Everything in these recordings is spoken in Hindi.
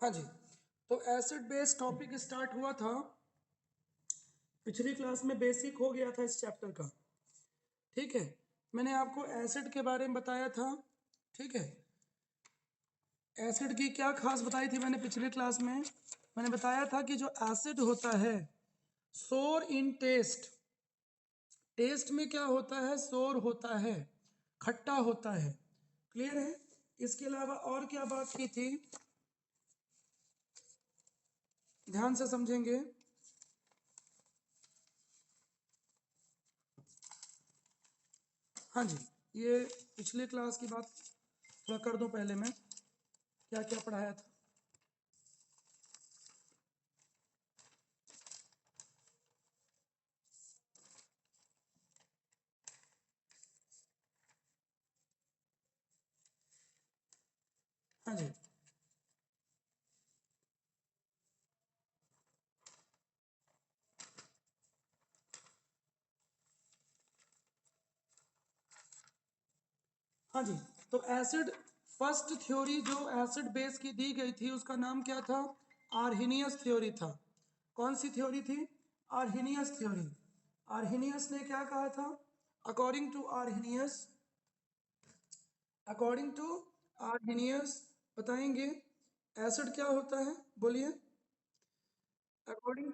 हाँ जी, तो एसिड बेस टॉपिक स्टार्ट हुआ था पिछली क्लास में, बेसिक हो गया था इस चैप्टर का। ठीक है, मैंने आपको एसिड के बारे में बताया था। ठीक है, एसिड की क्या खास बताई थी मैंने पिछले क्लास में? मैंने बताया था कि जो एसिड होता है सोर इन टेस्ट, टेस्ट में क्या होता है? सोर होता है, खट्टा होता है। क्लियर है? इसके अलावा और क्या बात की थी, ध्यान से समझेंगे। हाँ जी, ये पिछले क्लास की बात थोड़ा कर दूं पहले मैं, क्या क्या पढ़ाया था। हाँ जी, हाँ जी, तो एसिड, फर्स्ट थ्योरी जो एसिड बेस की दी गई थी उसका नाम क्या था? आर्हीनियस थ्योरी था। कौन सी थ्योरी थी? Arrhenius theory. आर्हीनियस ने क्या कहा था? According to Arrhenius, according to Arrhenius बताएंगे एसिड क्या होता है, बोलिए। According,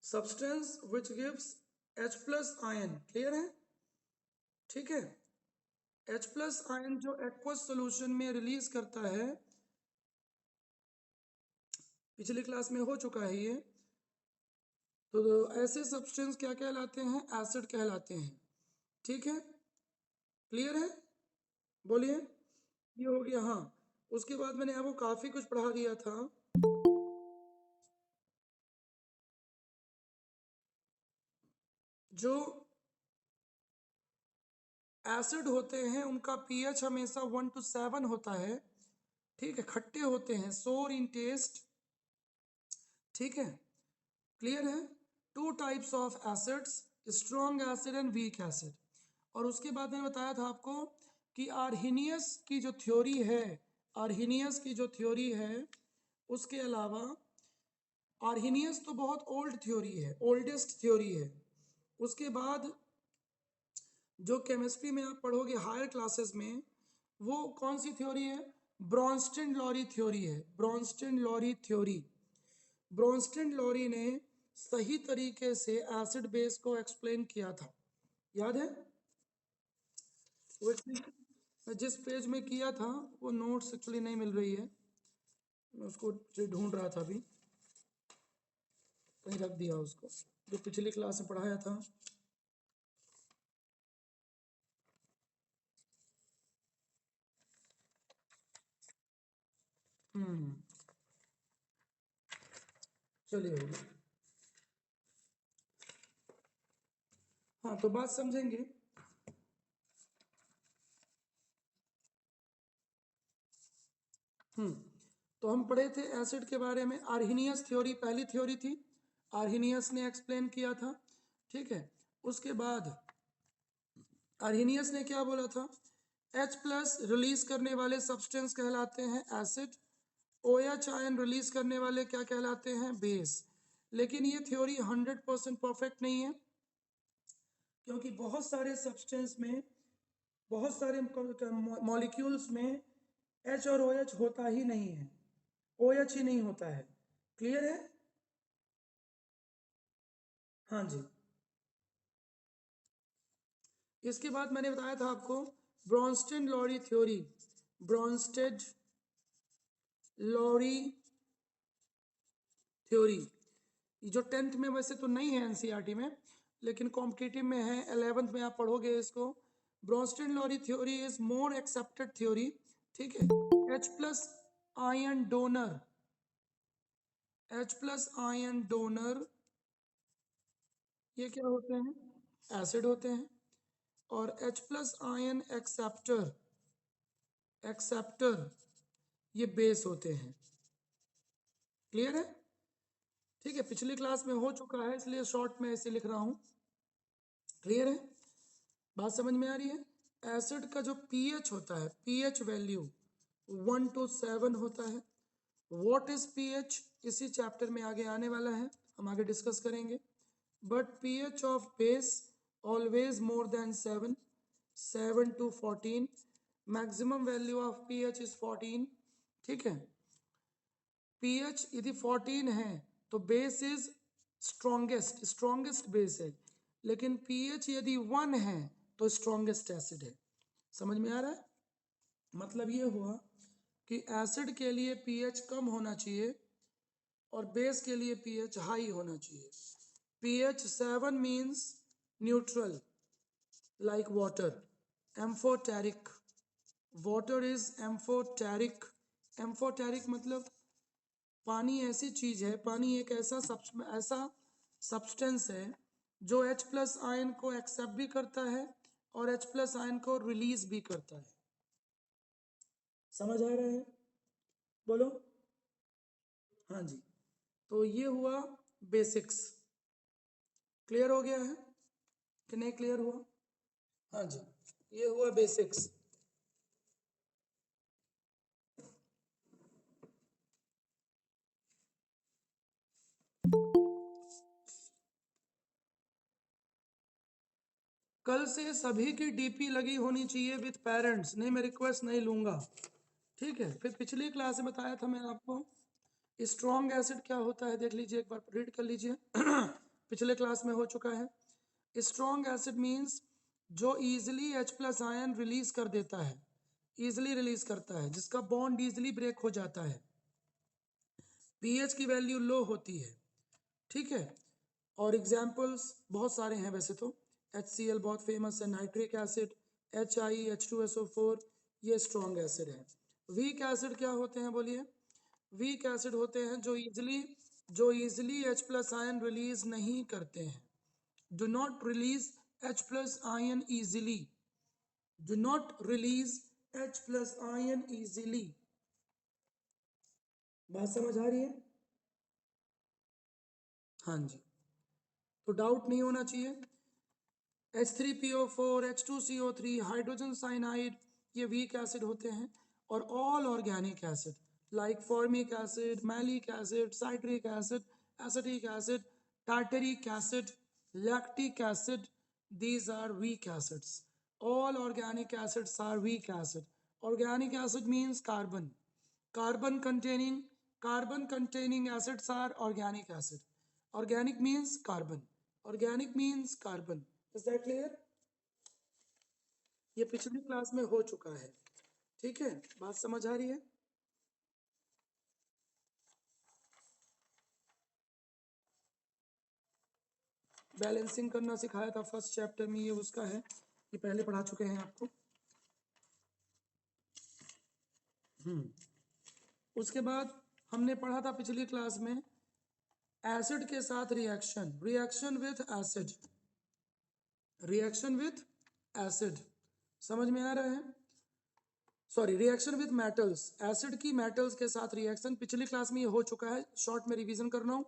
substance which gives H plus ion. Clear है? ठीक है, H प्लस आयन जो एक्वस सोल्यूशन में रिलीज करता है, पिछली क्लास में हो चुका है ये। तो ऐसे सब्सटेंस क्या कहलाते हैं? एसिड कहलाते हैं। ठीक है, क्लियर है? बोलिए। ये हो गया। हाँ, उसके बाद मैंने आपको काफी कुछ पढ़ा दिया था। जो एसिड होते हैं उनका पीएच हमेशा 1 to 7 होता है। ठीक है, खट्टे होते हैं, सोर इन टेस्ट। ठीक है, क्लियर है? Two types of acids, strong acid and weak acid. और उसके बाद मैंने बताया था आपको कि आर्हीनियस की जो थ्योरी है, आर्हीनियस की जो थ्योरी है, उसके अलावा आर्हीनियस तो बहुत ओल्ड थ्योरी है, ओल्डेस्ट थ्योरी है। उसके बाद जो केमिस्ट्री में आप पढ़ोगे हायर क्लासेस में, वो कौन सी थ्योरी है? ब्रॉन्स्टन लॉरी थ्योरी है, Brønsted Lowry theory. Brønsted lorry ने सही तरीके से एसिड बेस को एक्सप्लेन किया था, याद है? वो जिस पेज में किया था वो नोट्स एक्चुअली नहीं मिल रही है, मैं उसको ढूंढ रहा था अभी, कहीं रख दिया उसको, जो पिछली क्लास में पढ़ाया था। हम्म, चलिए हो गया। हाँ, तो बात समझेंगे। हम्म, तो हम पढ़े थे एसिड के बारे में, आर्हीनियस थ्योरी पहली थ्योरी थी, आर्हीनियस ने एक्सप्लेन किया था। ठीक है, उसके बाद आर्हीनियस ने क्या बोला था? H प्लस रिलीज करने वाले सब्सटेंस कहलाते हैं एसिड, OH आयन रिलीज करने वाले क्या कहलाते हैं? बेस। लेकिन ये थ्योरी 100% परफेक्ट नहीं है, क्योंकि बहुत सारे सब्सटेंस में, बहुत सारे मॉलिक्यूल्स में H और OH होता ही नहीं है, OH ही नहीं होता है। क्लियर है? हाँ जी, इसके बाद मैंने बताया था आपको Bronsted Lowry theory, Bronsted Lowry theory. जो 10th में वैसे तो नहीं है एनसीईआरटी में, लेकिन कॉम्पिटिटिव में है, 11th में आप पढ़ोगे इसको। Bronsted Lowry theory is more accepted theory. ठीक है, H plus ion donor, H plus ion donor ये क्या होते हैं? एसिड होते हैं। और H plus ion acceptor, acceptor ये बेस होते हैं। क्लियर है? ठीक है, पिछली क्लास में हो चुका है, इसलिए शॉर्ट में ऐसे लिख रहा हूं। क्लियर है? बात समझ में आ रही है। एसिड का जो पीएच होता है, पीएच वैल्यू 1 to 7 होता है। व्हाट इज पीएच, इसी चैप्टर में आगे आने वाला है, हम आगे डिस्कस करेंगे। But pH of base always more than 7 to 14, maximum value of pH is 14। ठीक है, पीएच यदि 14 है तो बेस इज स्ट्रॉन्गेस्ट बेस है, लेकिन पीएच यदि 1 है तो स्ट्रॉन्गेस्ट एसिड है। समझ में आ रहा है? मतलब ये हुआ कि एसिड के लिए पीएच कम होना चाहिए और बेस के लिए पीएच हाई होना चाहिए। pH 7 means neutral, like water. Amphoteric, water is amphoteric. Amphoteric मतलब पानी ऐसी चीज है, पानी एक ऐसा सब्सटेंस है जो H प्लस आयन को एक्सेप्ट भी करता है और H प्लस आयन को रिलीज भी करता है। समझ आ रहा है? बोलो। हाँ जी, तो ये हुआ बेसिक्स। क्लियर हो गया है कि नहीं क्लियर हुआ? हाँ जी, ये हुआ बेसिक्स। कल से सभी की डीपी लगी होनी चाहिए विथ पेरेंट्स, नहीं मैं रिक्वेस्ट नहीं लूंगा। ठीक है, फिर पिछली क्लास में बताया था मैंने आपको स्ट्रॉन्ग एसिड क्या होता है, देख लीजिए एक बार, रीड कर लीजिए। पिछले क्लास में हो चुका है। स्ट्रॉन्ग एसिड मीन्स जो easily H plus ion release कर देता है, इजिली रिलीज करता है, जिसका बॉन्ड इजिली ब्रेक हो जाता है, पीएच की वैल्यू लो होती है। ठीक है, और एग्जाम्पल्स बहुत सारे हैं वैसे तो। HCl बहुत फेमस है, नाइट्रिक एसिड, HiH2SO4, ये स्ट्रॉन्ग एसिड है। वीक एसिड क्या होते हैं बोलिए? वीक एसिड होते हैं जो easily H plus ion release नहीं करते हैं। Do not release H plus ion easily, do not release H plus ion easily. बात समझ आ रही है? हाँ जी, तो डाउट नहीं होना चाहिए। H3PO4, H2CO3, हाइड्रोजन साइनाइड, ये वीक एसिड होते हैं। और all organic acid like formic acid, malic acid, citric acid, acetic acid, tartaric acid, lactic acid, these are weak acids. All organic acids are weak acid. Organic acid means carbon. Carbon containing acids are organic acid. Organic means carbon. Organic means carbon. Is that clear? ये पिछली क्लास में हो चुका है। ठीक है, बात समझ आ रही है? बैलेंसिंग करना सिखाया था फर्स्ट चैप्टर में, ये उसका है, ये पहले पढ़ा चुके हैं आपको। उसके बाद हमने पढ़ा था पिछली क्लास में एसिड के साथ reaction, reaction with acid, reaction with acid. समझ में आ रहा है? Sorry, reaction with metals, acid की मेटल्स के साथ रिएक्शन, पिछली क्लास में ये हो चुका है, शॉर्ट में रिवीजन कर रहा हूँ।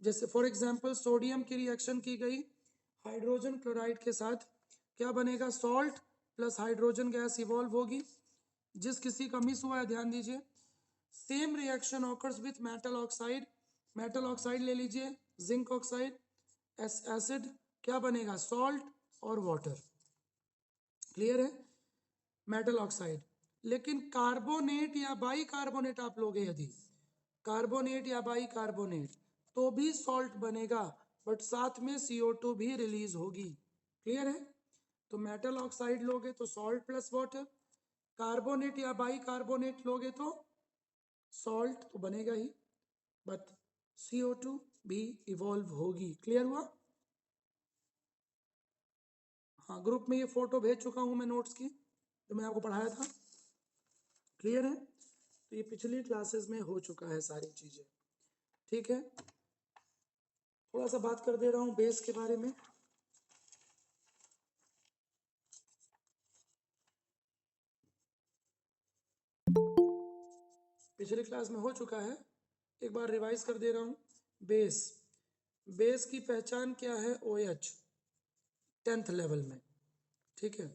जैसे फॉर एग्जांपल सोडियम की रिएक्शन की गई हाइड्रोजन क्लोराइड के साथ, क्या बनेगा? Salt plus hydrogen gas evolve होगी। जिस किसी का मिस हुआ है ध्यान दीजिए। Same reaction occurs with metal oxide, metal oxide ले लीजिए, जिंक ऑक्साइड, एसिड, क्या बनेगा? सॉल्ट और वाटर। क्लियर है? Metal oxide. लेकिन कार्बोनेट या बाई कार्बोनेट आप लोगे यदि, कार्बोनेट या बाई कार्बोनेट, तो भी सॉल्ट बनेगा, बट साथ में CO2 भी रिलीज होगी। क्लियर है? तो मेटल ऑक्साइड लोगे तो सॉल्ट प्लस वाटर, कार्बोनेट या बाई कार्बोनेट लोगे तो सॉल्ट तो बनेगा ही, बट CO2 भी इवॉल्व होगी। क्लियर हुआ? हाँ, ग्रुप में ये फोटो भेज चुका हूं मैं नोट्स की, जो मैं आपको पढ़ाया था। क्लियर है? तो ये पिछली क्लासेस में हो चुका है सारी चीजें। ठीक है, थोड़ा सा बात कर दे रहा हूँ बेस के बारे में। पिछली क्लास में हो चुका है, एक बार रिवाइज कर दे रहा हूँ। बेस, बेस की पहचान क्या है? OH 10th लेवल में। ठीक है,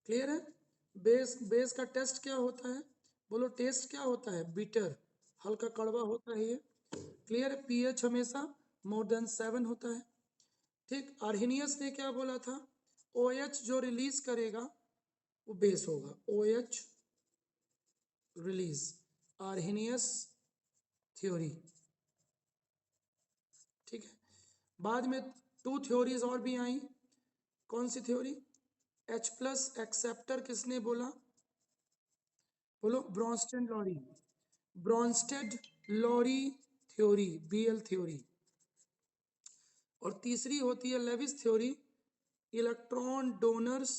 क्लियर है। बेस बेस का टेस्ट क्या होता है, बोलो टेस्ट क्या होता है, बिटर, हल्का कड़वा होता है ये। क्लियर है, पीएच हमेशा मोर देन 7 होता है। ठीक, आर्हेनियस ने क्या बोला था, OH जो रिलीज करेगा वो बेस होगा, OH रिलीज, आर्हेनियस थ्योरी। ठीक है, बाद में 2 थ्योरीज और भी आई। कौन सी थ्योरी, H प्लस एक्सेप्टर किसने बोला, बोलो Bronsted Lowry, Brønsted Lowry theory, BL theory. और तीसरी होती है लेविस थ्योरी, इलेक्ट्रॉन डोनर्स,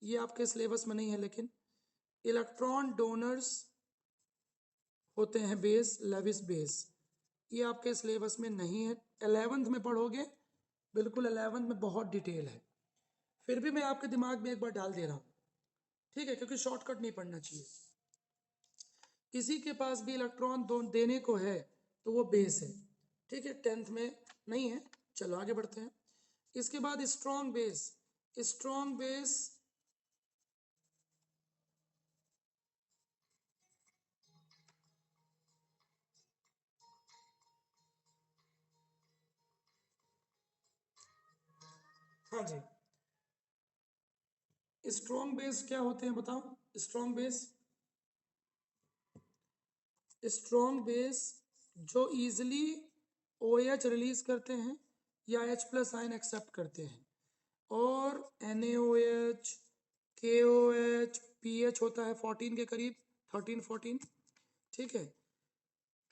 ये आपके सिलेबस में नहीं है लेकिन इलेक्ट्रॉन डोनर्स होते हैं बेस, लेविस बेस, ये आपके सिलेबस में नहीं है, 11th में पढ़ोगे, बिल्कुल 11th में बहुत डिटेल है, फिर भी मैं आपके दिमाग में एक बार डाल दे रहा हूँ, ठीक है, क्योंकि शॉर्टकट नहीं पढ़ना चाहिए। किसी के पास भी इलेक्ट्रॉन देने को है तो वो बेस है, ठीक है, 10th में नहीं है। चलो आगे बढ़ते हैं। इसके बाद स्ट्रॉन्ग बेस, स्ट्रॉन्ग बेस हाँ जी, स्ट्रॉन्ग बेस क्या होते हैं बताओ, स्ट्रॉन्ग बेस, स्ट्रॉन्ग बेस जो इजीली OH रिलीज करते हैं या H प्लस आयन एक्सेप्ट करते हैं, और NaOH, KOH, pH होता है 14 के करीब, 13 14, ठीक है।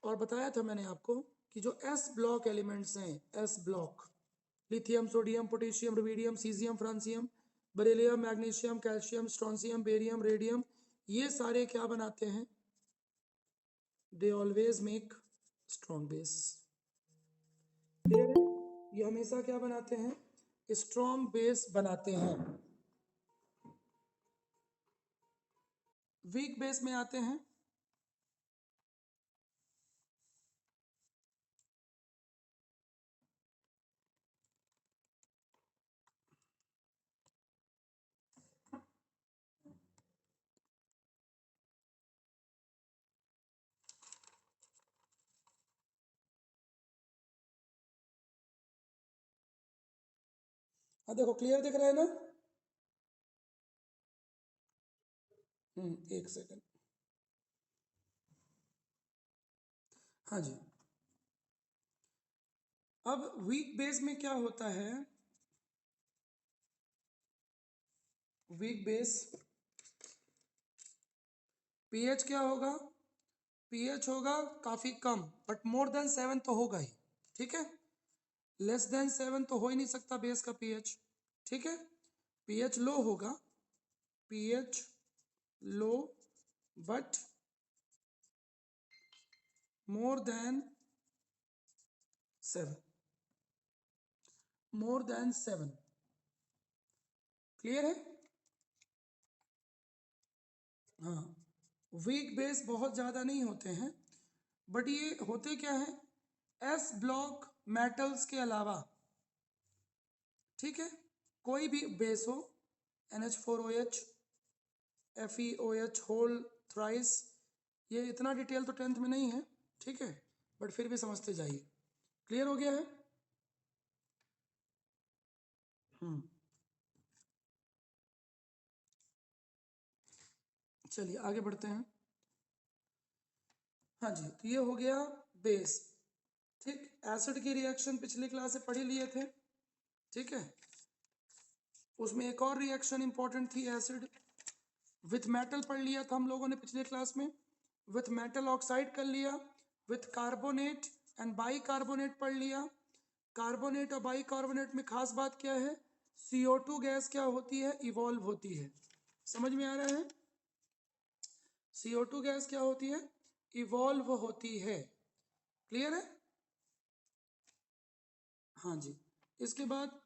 और बताया था मैंने आपको कि जो S ब्लॉक एलिमेंट्स हैं, S block, lithium, sodium, potassium, rubidium, caesium, francium, beryllium, magnesium, calcium, strontium, barium, radium, ये सारे क्या बनाते हैं, they always make strong base. Clear है, ये हमेशा क्या बनाते हैं, स्ट्रॉन्ग बेस बनाते हैं। वीक बेस में आते हैं, हाँ देखो क्लियर दिख रहा है ना, एक सेकंड, हाँ जी। अब वीक बेस में क्या होता है, वीक बेस पीएच क्या होगा, पीएच होगा काफी कम, बट मोर देन 7 तो होगा ही, ठीक है, लेस देन 7 तो हो ही नहीं सकता बेस का पीएच, ठीक है। पीएच लो होगा, pH low, but more than 7, more than 7, clear है। हाँ, वीक बेस बहुत ज़्यादा नहीं होते हैं, बट ये होते क्या है, एस ब्लॉक मेटल्स के अलावा, ठीक है, कोई भी बेस हो, NH4OH, FeOH होल थ्राइस, ये इतना डिटेल तो 10th में नहीं है, ठीक है, बट फिर भी समझते जाइए। क्लियर हो गया है। चलिए आगे बढ़ते हैं। हाँ जी, तो ये हो गया बेस, ठीक। एसिड की रिएक्शन पिछली क्लास से पढ़ ही लिए थे, ठीक है, उसमें एक और रिएक्शन इंपॉर्टेंट थी, एसिड विथ मेटल पढ़ लिया था हम लोगों ने पिछले क्लास में, विथ मेटल ऑक्साइड कर लिया, with carbonate and by carbonate पढ़ लिया। कार्बोनेट और बाई कार्बोनेट में खास बात क्या है, CO2 गैस क्या होती है, इवॉल्व होती है, समझ में आ रहा है, CO2 गैस क्या होती है, इवॉल्व होती है, क्लियर है। हाँ जी, इसके बाद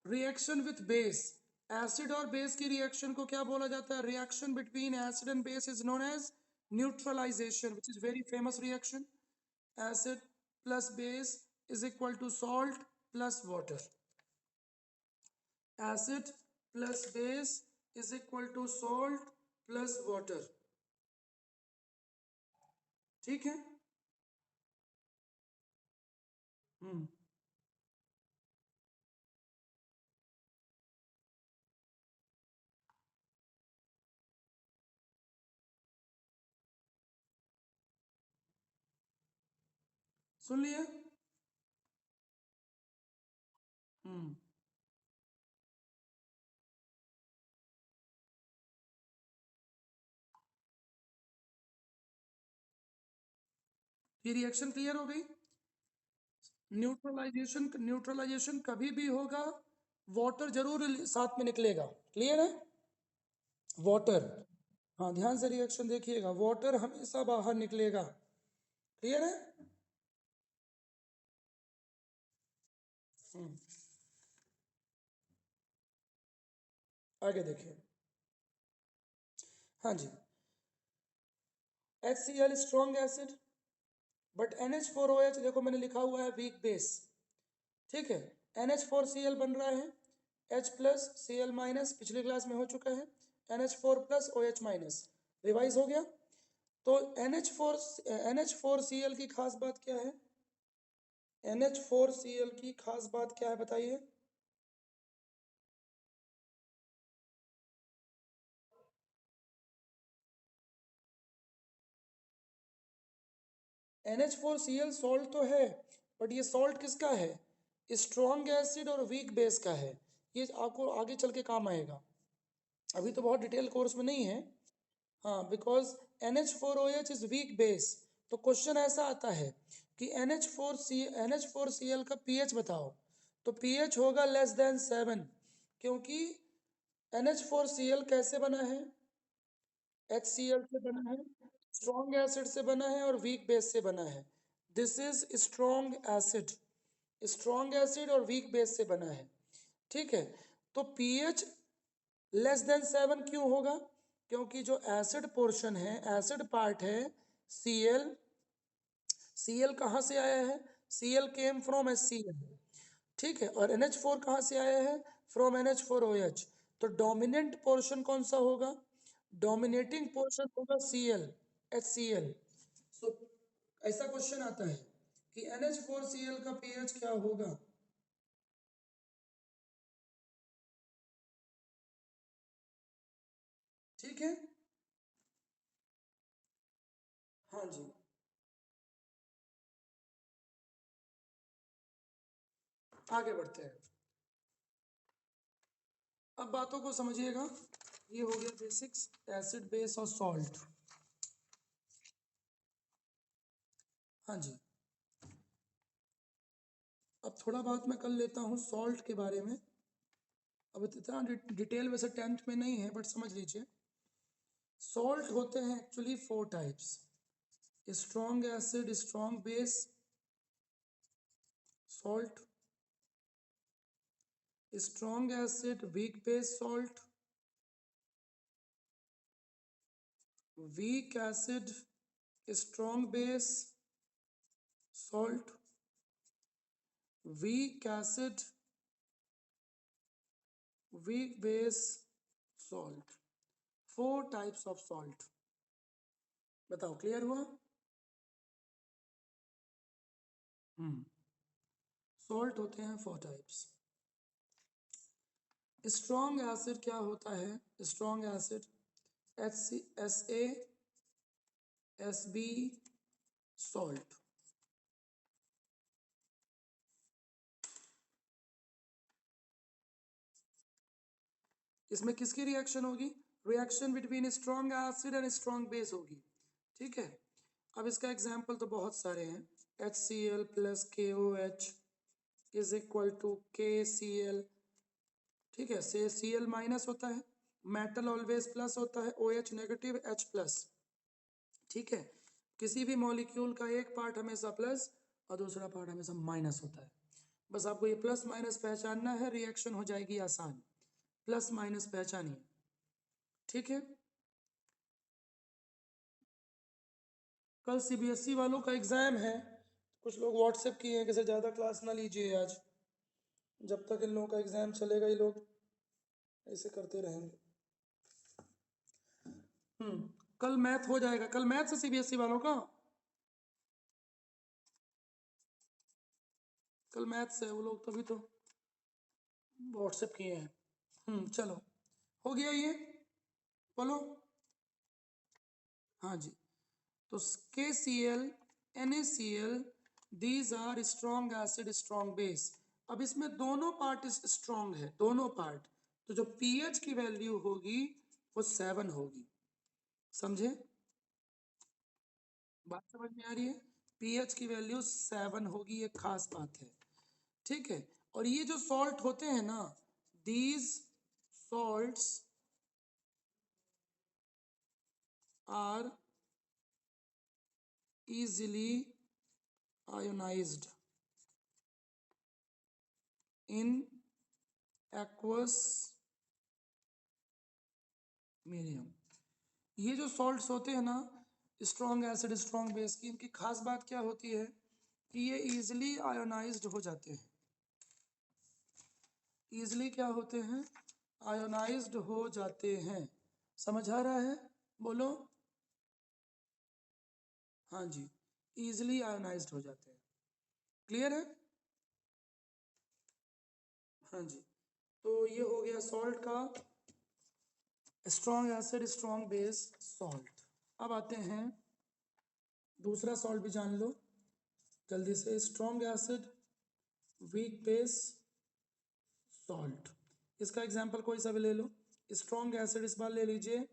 रिएक्शन विथ बेस, एसिड और बेस की रिएक्शन को क्या बोला जाता है, reaction between acid and base is known as neutralization, which is very famous reaction. Acid plus base is equal to salt plus water, acid plus base is equal to salt plus water. ठीक है। हम्म। सुन लिए। हम्म। ये रिएक्शन क्लियर हो गई। न्यूट्रलाइजेशन कभी भी होगा, वाटर जरूर साथ में निकलेगा। क्लियर है। वाटर, हाँ ध्यान से रिएक्शन देखिएगा, वाटर हमेशा बाहर निकलेगा। क्लियर है। हम्म। आगे देखिए। हाँ जी। HCl strong acid, but NH4OH देखो मैंने लिखा हुआ है वीक बेस। ठीक है। NH4Cl बन रहा है, H प्लस Cl माइनस पिछली क्लास में हो चुका है, NH4 plus OH minus revise हो गया। तो NH4Cl की खास बात क्या है? NH4Cl की खास बात क्या है बताइए? NH4Cl सॉल्ट तो है, बट ये सॉल्ट किसका है? स्ट्रॉन्ग एसिड और वीक बेस का है। ये आपको आगे चल के काम आएगा, अभी तो बहुत डिटेल कोर्स में नहीं है। हाँ, because NH4OH is weak base. तो क्वेश्चन ऐसा आता है कि NH4Cl का पीएच बताओ, तो पीएच होगा लेस देन 7, क्योंकि NH4Cl कैसे बना है? HCl से बना है, स्ट्रॉन्ग एसिड से बना है और वीक बेस से बना है। This is strong acid, strong acid और वीक बेस से बना है। ठीक है। तो पीएच लेस देन 7 क्यों होगा? क्योंकि जो एसिड पोर्शन है, एसिड पार्ट है Cl, Cl कहाँ से आया है? Cl came from HCl। ठीक है। और NH4 कहाँ से आया है? From NH4OH। तो डोमिनेंट पोर्शन कौन सा होगा? डोमिनेटिंग पोर्शन होगा Cl, HCl। सो ऐसा क्वेश्चन आता है कि NH4Cl का पीएच क्या होगा? ठीक है। हाँ जी। आगे बढ़ते हैं। अब बातों को समझिएगा। ये हो गया बेसिक्स, एसिड बेस और सॉल्ट। हाँ जी। अब थोड़ा बात मैं कर लेता हूँ सॉल्ट के बारे में। अब इतना डिटेल वैसे 10th में नहीं है, बट समझ लीजिए। सॉल्ट होते हैं actually 4 types: strong acid, strong base salt, strong acid weak base salt, weak acid strong base salt, weak acid weak base salt. 4 types of salt. बताओ, क्लियर हुआ? हम्म। सॉल्ट होते हैं 4 टाइप्स। स्ट्रॉन्ग एसिड क्या होता है? Strong acid HCSA, SB salt. इसमें किसकी रिएक्शन होगी? Reaction between strong acid and strong base होगी। ठीक है। अब इसका एग्जाम्पल तो बहुत सारे हैं। HCl plus KOH is equal to KCl। ठीक है। से Cl माइनस होता है, मेटल ऑलवेज प्लस होता है, OH नेगेटिव, H प्लस। ठीक है। किसी भी मॉलिक्यूल का एक पार्ट हमेशा प्लस और दूसरा पार्ट हमेशा माइनस होता है। बस आपको ये प्लस माइनस पहचानना है, रिएक्शन हो जाएगी आसान। प्लस माइनस पहचानिए। ठीक है। कल CBSE वालों का एग्जाम है। कुछ लोग व्हाट्सएप किए हैं कि सर ज़्यादा क्लास ना लीजिए आज, जब तक इन लोगों का एग्जाम चलेगा ये लोग ऐसे करते रहेंगे। कल मैथ हो जाएगा, कल मैथ से सीबीएसई वालों का, कल मैथ से वो लोग तभी तो व्हाट्सएप किए हैं। चलो हो गया ये, बोलो। हाँ जी, तो KCl NaCl these are strong acid strong base. अब इसमें दोनों पार्ट स्ट्रॉन्ग है, दोनों पार्ट, तो जो पीएच की वैल्यू होगी वो 7 होगी। समझे? बात समझ में आ रही है? पीएच की वैल्यू 7 होगी, ये खास बात है। ठीक है, और ये जो सॉल्ट होते हैं ना, these salts are easily ionized in aqueous medium। ये जो सॉल्ट्स होते हैं ना, स्ट्रॉन्ग एसिड स्ट्रॉन्ग बेस की, इनकी खास बात क्या होती है कि ये इजीली आयोनाइज्ड हो जाते हैं। इजीली क्या होते हैं? आयोनाइज्ड हो जाते हैं। समझ आ रहा है? बोलो। हाँ जी, इजीली आयोनाइज्ड हो जाते हैं। क्लियर है? हाँ जी, तो ये हो गया सॉल्ट का, strong acid strong base salt. अब आते हैं दूसरा सॉल्ट भी जान लो जल्दी से। Strong acid weak base salt. इसका एग्जांपल कोई सा भी ले लो। स्ट्रॉन्ग एसिड इस बार ले लीजिए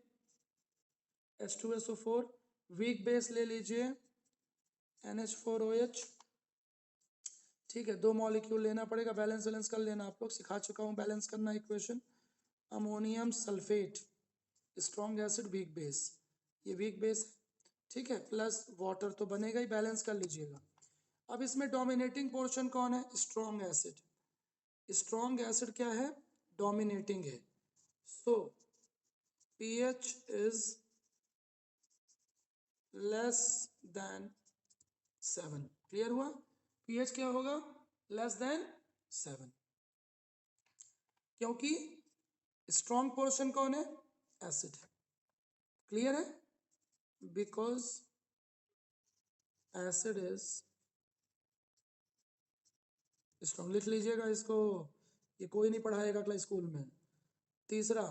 H2SO4, वीक बेस ले लीजिए NH4OH। ठीक है, 2 मॉलिक्यूल लेना पड़ेगा, बैलेंस बैलेंस कर लेना, आप लोग सिखा चुका हूँ बैलेंस करना equation. Ammonium sulphate, strong acid weak base, ये वीक बेस है। ठीक है, प्लस वाटर तो बनेगा ही, बैलेंस कर लीजिएगा। अब इसमें डोमिनेटिंग पोर्शन कौन है? Strong acid. स्ट्रॉन्ग एसिड क्या है? डोमिनेटिंग है। सो pH is less than 7। Clear हुआ? pH क्या होगा? लेस देन 7, क्योंकि स्ट्रॉन्ग पोर्शन कौन है? एसिड है। क्लियर है? Because acid is strong. लिख लीजिएगा इसको, ये कोई नहीं पढ़ाएगा क्लास स्कूल में। तीसरा,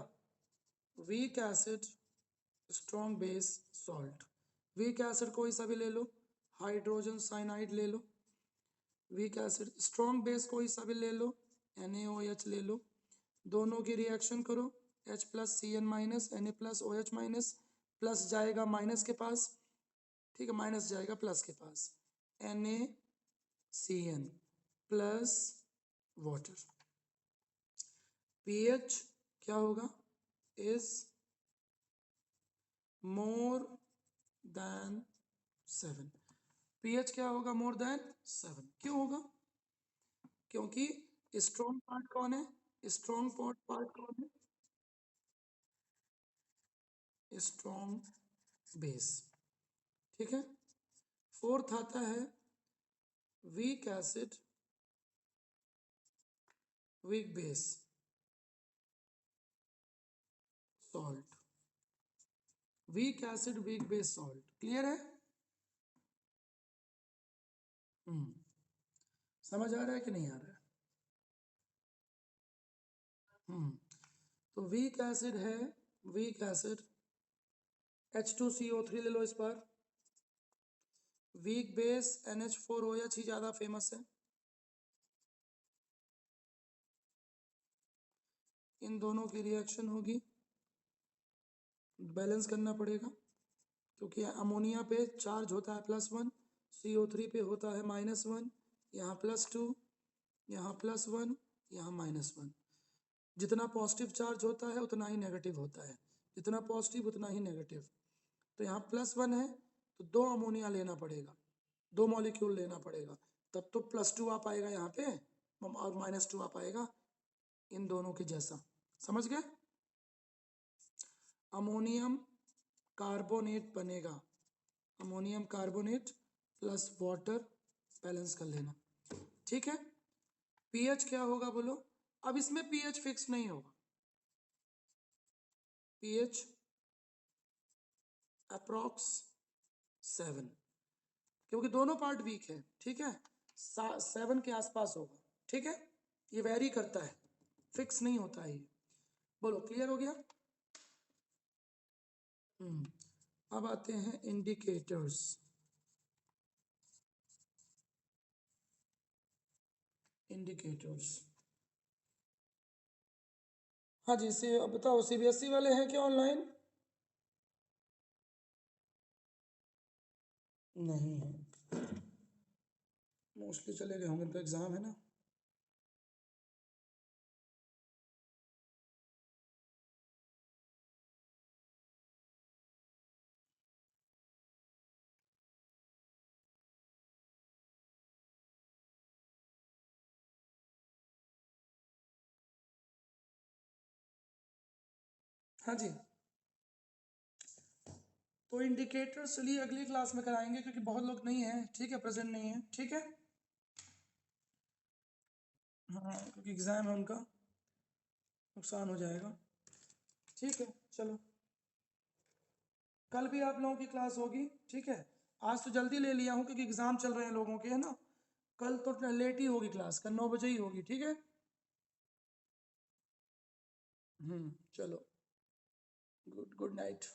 weak acid strong base salt. Weak acid कोई सा भी ले लो, हाइड्रोजन साइनाइड ले लो। वीक एसिड स्ट्रॉन्ग बेस कोई सा भी ले लो, NaOH ले लो। दोनों की रिएक्शन करो, H plus Cn minus Na+OH minus, plus जाएगा माइनस के पास, ठीक है, माइनस जाएगा प्लस के पास, NaCN प्लस वाटर। pH क्या होगा? Is more than 7। pH क्या होगा? More than 7। क्यों होगा? क्योंकि स्ट्रॉन्ग पार्ट कौन है? स्ट्रॉन्ग पार्ट कौन है? Strong base. ठीक है, फोर्थ आता है weak acid weak base salt. Weak acid weak base salt. Clear है? हम्म समझ आ रहा है कि नहीं आ रहा है? तो वीक एसिड है, वीक एसिड H2CO3 ले लो इस बार। वीक बेस NH4OH ही ज़्यादा फेमस है। इन दोनों की रिएक्शन होगी, बैलेंस करना पड़ेगा, क्योंकि अमोनिया पे चार्ज होता है +1, CO3 पे होता है -1, यहाँ +2, यहाँ +1, यहाँ -1। जितना पॉजिटिव चार्ज होता है उतना ही नेगेटिव होता है, जितना पॉजिटिव उतना ही नेगेटिव। तो यहाँ +1 है तो 2 अमोनिया लेना पड़ेगा, 2 मॉलिक्यूल लेना पड़ेगा, तब तो +2 आ पाएगा यहाँ पे और -2 आ पाएगा, इन दोनों के जैसा। समझ गए? अमोनियम कार्बोनेट बनेगा, ammonium carbonate plus water, balance कर लेना। ठीक है, पीएच क्या होगा बोलो? अब इसमें पीएच फिक्स नहीं होगा, pH अप्रॉक्स 7, क्योंकि दोनों पार्ट वीक है, ठीक है, 7 के आसपास होगा, ठीक है, ये वेरी करता है, फिक्स नहीं होता है ये। बोलो क्लियर हो गया? अब आते हैं इंडिकेटर्स। इंडिकेटर्स, हाँ जी, अब बताओ सीबीएसई वाले हैं क्या ऑनलाइन? नहीं है, मोस्टली चले गए होंगे, इनका एग्जाम है ना। हाँ जी, तो इंडिकेटर्स चलिए अगली क्लास में कराएंगे, क्योंकि बहुत लोग नहीं हैं, ठीक है, प्रेजेंट नहीं है, ठीक है। हाँ, क्योंकि एग्जाम है उनका, नुकसान हो जाएगा, ठीक है। चलो, कल भी आप लोगों की क्लास होगी, ठीक है। आज तो जल्दी ले लिया हूँ क्योंकि एग्जाम चल रहे हैं लोगों के, है ना। कल तो लेट ही होगी क्लास, कल 9 बजे ही होगी, ठीक है। चलो, गुड नाइट।